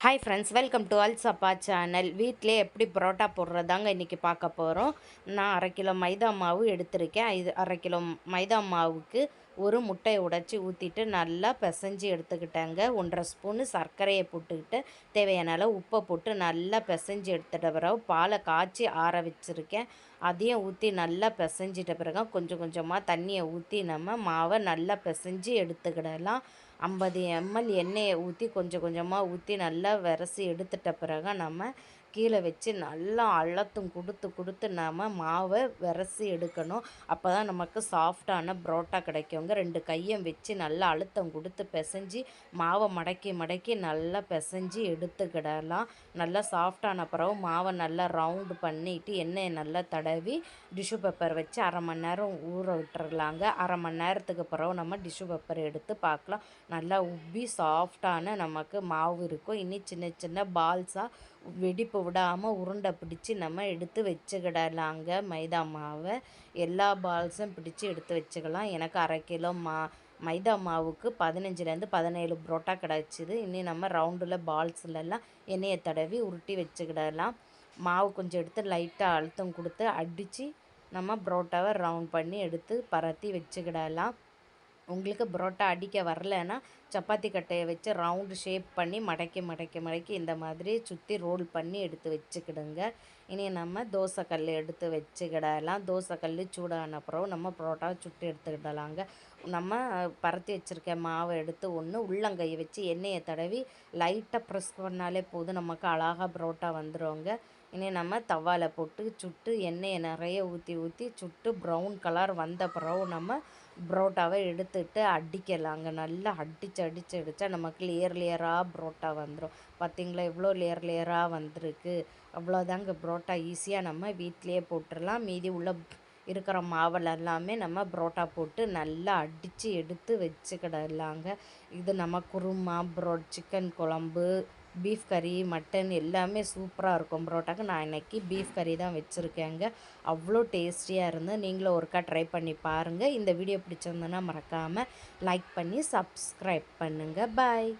Hi friends, welcome to Alsappa channel. வீட்டிலே எப்படி பரோட்டா போடுறதாங்க இன்றைக்கி பார்க்க போகிறோம். நான் 1/2 கிலோ மைதா மாவு எடுத்திருக்கேன். இது 1/2 கிலோ மைதா மாவுக்கு ஒரு முட்டையை உடைச்சி ஊற்றிட்டு நல்லா பிசைஞ்சு எடுத்துக்கிட்டேங்க. 1/2 ஸ்பூனு சர்க்கரையை போட்டுக்கிட்டு தேவையான அளவு உப்பை போட்டு நல்லா பிசைஞ்சு எடுத்துட்ட பிறகு பாலை காய்ச்சி ஆற வச்சுருக்கேன். அதையும் ஊற்றி நல்லா பிசைஞ்சிட்ட பிறகு கொஞ்சம் கொஞ்சமாக தண்ணியை ஊற்றி நம்ம மாவை நல்லா பிசைஞ்சு எடுத்துக்கிடலாம். 50 ml எண்ணெயை ஊற்றி கொஞ்சம் கொஞ்சமாக ஊற்றி நல்லா விரசி எடுத்துட்ட பிறகு நம்ம கீழே வச்சு நல்லா அழுத்தம் கொடுத்து கொடுத்து நம்ம மாவை விரசி எடுக்கணும். அப்போ தான் நமக்கு சாஃப்டான பரோட்டா கிடைக்குங்க. 2 கையும் வச்சு நல்லா அழுத்தம் கொடுத்து பிசைஞ்சி மாவை மடக்கி மடக்கி நல்லா பிசைஞ்சி எடுத்துக்கிடலாம். நல்லா சாஃப்டான பிறகு மாவை நல்லா ரவுண்டு பண்ணிவிட்டு எண்ணெயை நல்லா தடவி டிஷ்யூ பேப்பர் வச்சு 1/2 மணி நேரம் ஊற விட்டுறலாங்க. 1/2 மணி நேரத்துக்கு பிறகு நம்ம டிஷ்யூ பேப்பர் எடுத்து பார்க்கலாம். நல்லா உப்பி சாஃப்டான நமக்கு மாவு இருக்கும். இனி சின்ன சின்ன பால்ஸாக வெடிப்பு விடாமல் உருண்டை பிடிச்சி நம்ம எடுத்து வச்சுக்கிடலாங்க. மைதா மாவை எல்லா பால்ஸும் பிடிச்சி எடுத்து வச்சுக்கலாம். எனக்கு 1/2 கிலோ மைதா மாவுக்கு 15லேருந்து 17 பரோட்டா கிடச்சிது. இனி நம்ம ரவுண்டில் பால்ஸ்லலாம் எண்ணெயை தடவி உருட்டி வச்சுக்கிடலாம். மாவு கொஞ்சம் எடுத்து லைட்டாக அழுத்தம் கொடுத்து அடித்து நம்ம பரோட்டாவை ரவுண்ட் பண்ணி எடுத்து பரத்தி வச்சுக்கிடலாம். உங்களுக்கு பரோட்டா அடிக்க வரலைன்னா சப்பாத்தி கட்டையை வச்சு ரவுண்டு ஷேப் பண்ணி மடக்கி மடக்கி மடக்கி இந்த மாதிரி சுற்றி ரோல் பண்ணி எடுத்து வச்சுக்கிடுங்க. இனி நம்ம தோசைக்கல் எடுத்து வச்சுக்கிடலாம். தோசைக்கல் சூடான அப்புறம் நம்ம பரோட்டாவை சுட்டு எடுத்துக்கிடலாங்க. நம்ம பரத்தி வச்சுருக்க மாவை எடுத்து உள்ளங்கையை வச்சு எண்ணெயை தடவி லைட்டாக ப்ரெஸ் பண்ணாலே போதும், நமக்கு அழகாக பரோட்டா வந்துடுங்க. இனி நம்ம தவாவில் போட்டு சுட்டு எண்ணெயை நிறைய ஊற்றி ஊற்றி சுட்டு ப்ரௌன் கலர் வந்த பிறகு நம்ம பரோட்டாவை எடுத்துட்டு அடிக்கலாங்க. நல்லா அடித்தா நமக்கு லேயர் லேயராக பரோட்டா வந்துடும். பார்த்திங்களா எவ்வளோ லேயர் லேயராக வந்திருக்கு. அவ்வளோதாங்க, பரோட்டா ஈஸியாக நம்ம வீட்டிலையே போட்டுடலாம். மீதி உள்ள இருக்கிற மாவில் எல்லாமே நம்ம பரோட்டா போட்டு நல்லா அடித்து எடுத்து வச்சுக்கிடலாங்க. இது நம்ம குருமா, சிக்கன் குழம்பு, பீஃப் கறி, மட்டன் எல்லாமே சூப்பராக இருக்கும் பரோட்டாக்கு. நான் இன்றைக்கி பீஃப் கறி தான் வச்சுருக்கேங்க. அவ்வளோ டேஸ்டியாக இருந்து நீங்களும் ஒருக்கா ட்ரை பண்ணி பாருங்கள். இந்த வீடியோ பிடிச்சிருந்ததுன்னா மறக்காமல் லைக் பண்ணி சப்ஸ்கிரைப் பண்ணுங்கள். பாய்.